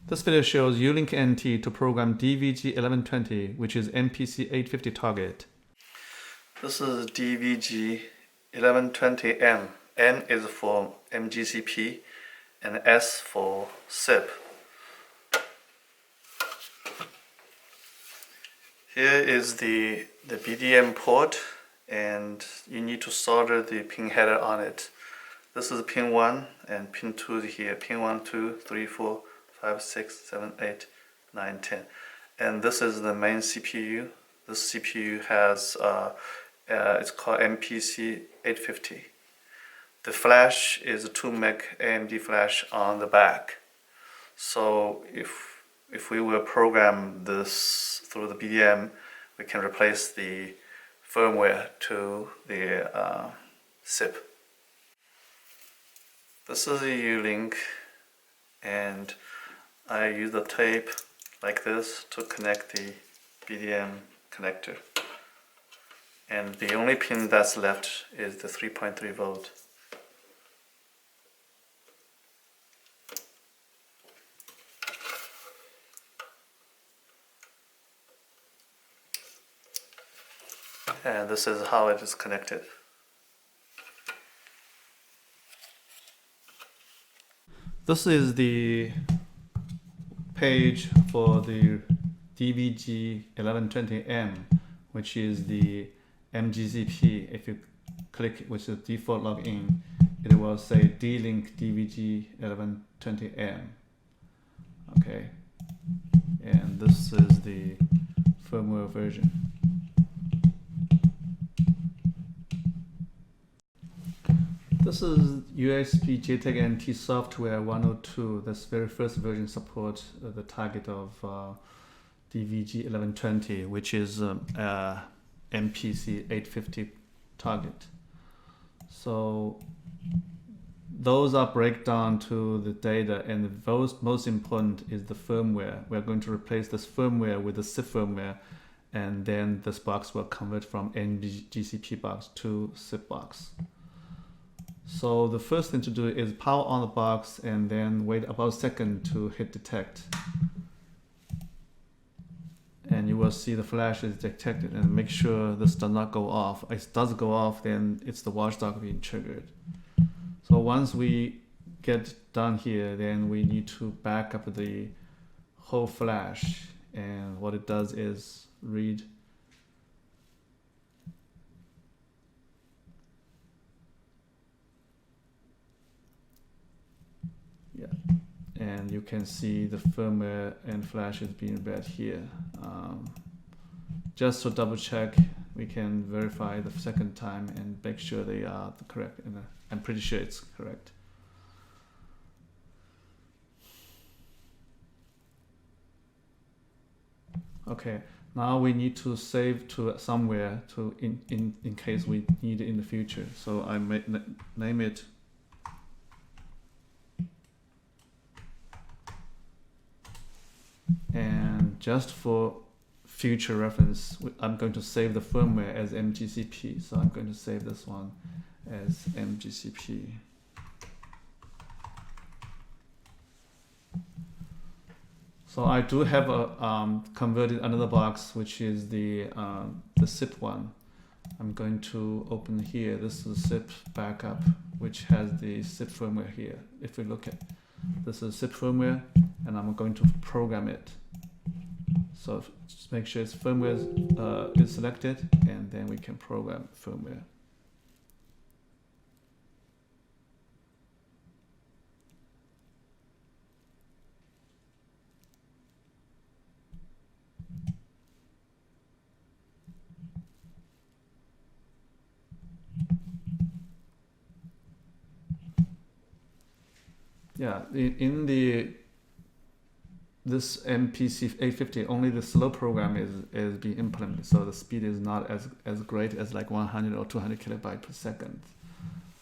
This video shows Ulink NT to program DVG1120, which is MPC850 target. This is DVG1120M. M is for MGCP and S for SIP. Here is the BDM port, and you need to solder the pin header on it. This is pin 1 and pin 2 is here. Pin 1, 2, 3, 4, 5, 6, 7, 8, 9, 10. And this is the main CPU. This CPU has, it's called MPC850. The flash is a 2 meg AMD flash on the back. So if we will program this through the BDM, we can replace the firmware to the SIP. This is a Ulink, and I use the tape like this to connect the BDM connector. And the only pin that's left is the 3.3 volt. And this is how it is connected. This is the page for the DVG1120M, which is the MGCP. If you click with the default login, it will say D-Link DVG1120M. Okay, and this is the firmware version. This is USB JTAG NT software 102. This very first version supports the target of DVG1120, which is MPC850 target. So those are breakdown to the data, and the most important is the firmware. We're going to replace this firmware with the SIP firmware, and then this box will convert from MGCP box to SIP box. So the first thing to do is power on the box and then wait about a second to hit detect. And you will see the flash is detected, and make sure this does not go off. If it does go off, then it's the watchdog being triggered. So once we get done here, then we need to back up the whole flash. And what it does is read and you can see the firmware and flash is being read here. Just to double check, we can verify the second time and make sure they are correct, and I'm pretty sure it's correct. Okay, now we need to save to somewhere to in case we need it in the future. So I may name it and just for future reference, I'm going to save the firmware as MGCP. So I'm going to save this one as MGCP. So I do have a converted another box, which is the SIP one. I'm going to open here. This is SIP backup, which has the SIP firmware here. If we look at this is SIP firmware, and I'm going to program it. So just make sure its firmware is selected, and then we can program firmware. Yeah, in this MPC850, only the slow program is being implemented, so the speed is not as great as like 100 or 200 kilobytes per second,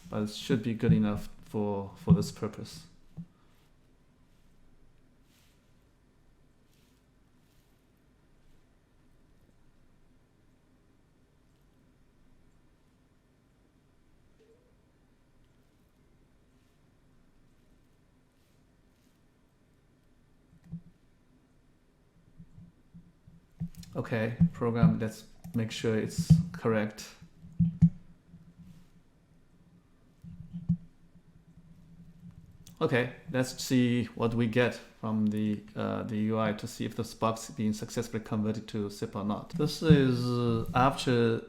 but it should be good enough for this purpose. Okay, program, let's make sure it's correct. Okay, let's see what we get from the UI to see if this box is being successfully converted to SIP or not. This is after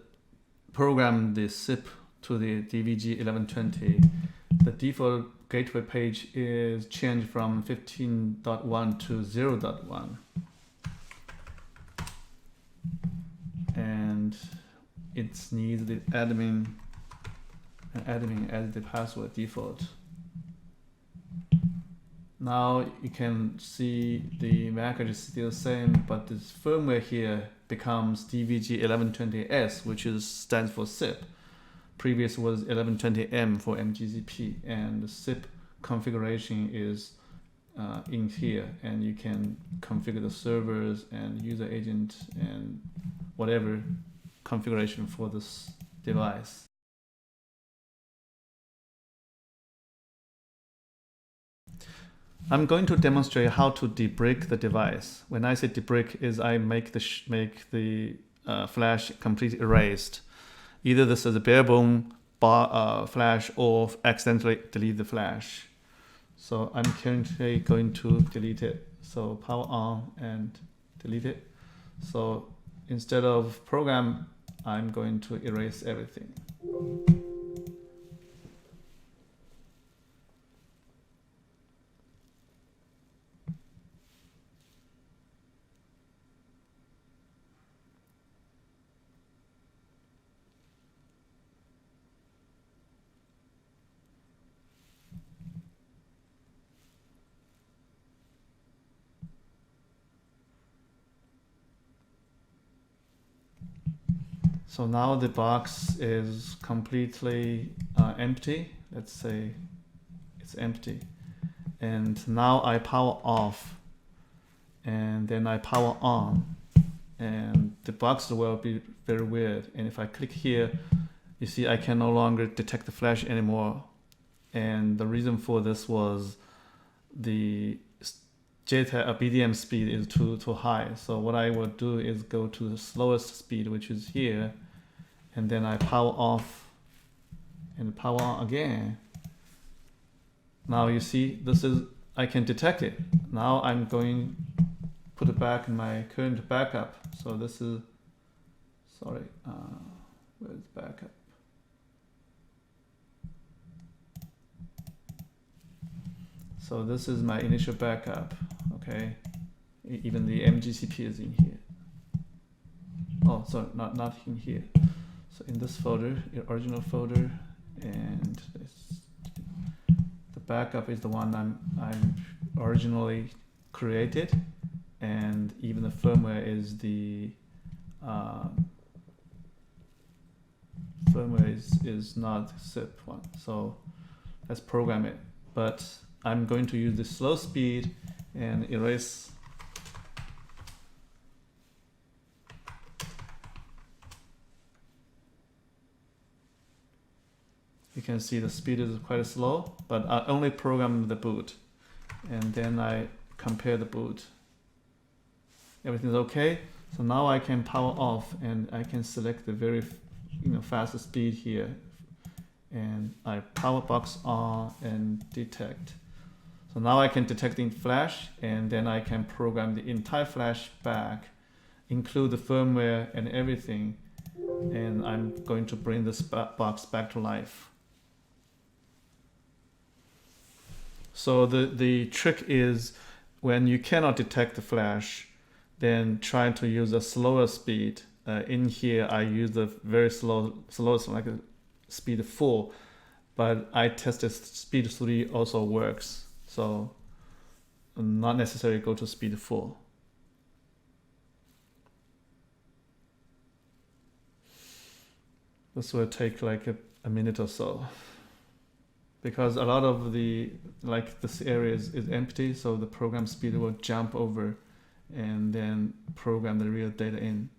program the SIP to the DVG1120. The default gateway page is changed from 15.1 to 0.1. And it needs the admin as the password default. Now you can see the MAC is still the same, but this firmware here becomes DVG1120S, which stands for SIP. Previous was 1120M for MGCP, and the SIP configuration is in here, and you can configure the servers and user agent and whatever configuration for this device. I'm going to demonstrate how to debrick the device. When I say debrick, is I make the flash completely erased. Either this is a bare bone flash or accidentally delete the flash. So I'm currently going to delete it. So power on and delete it. So instead of program, I'm going to erase everything. So now the box is completely empty. Let's say it's empty. And now I power off and then I power on, and the box will be very weird. And if I click here, you see I can no longer detect the flash anymore. And the reason for this was the JTAG BDM speed is too high. So what I will do is go to the slowest speed, which is here, and then I power off and power on again. Now you see this is, I can detect it. Now I'm going to put it back in my current backup. So this is, sorry, where's backup? So this is my initial backup, okay? Even the MGCP is in here. Oh, sorry, not in here. So in this folder, your original folder, and the backup is the one I'm originally created, and even the firmware is the firmware is not SIP one. So let's program it, but I'm going to use the slow speed and erase. You can see the speed is quite slow, but I only program the boot, and then I compare the boot. Everything's okay. So now I can power off, and I can select the very fastest speed here, and I power box on and detect. So now I can detect in flash, and then I can program the entire flash back, include the firmware and everything, and I'm going to bring this box back to life. So the trick is, when you cannot detect the flash, then try to use a slower speed. In here I use the very slowest, like a speed 4, but I tested speed 3 also works. So not necessarily go to speed 4. This will take like a minute or so, because a lot of the, like this area is empty, so the program speed will jump over and then program the real data in.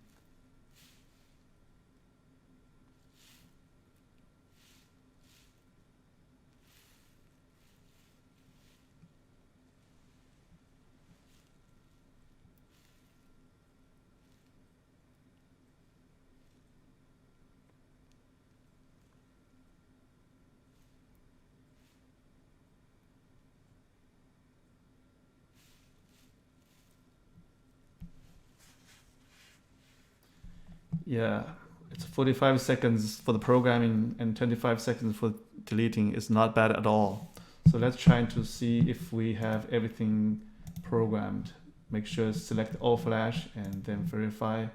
Yeah, it's 45 seconds for the programming and 25 seconds for deleting. Is not bad at all. So let's try to see if we have everything programmed. Make sure select all flash and then verify.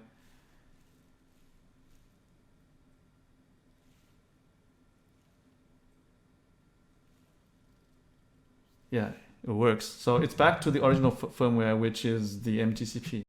Yeah, it works. So it's back to the original firmware, which is the MGCP.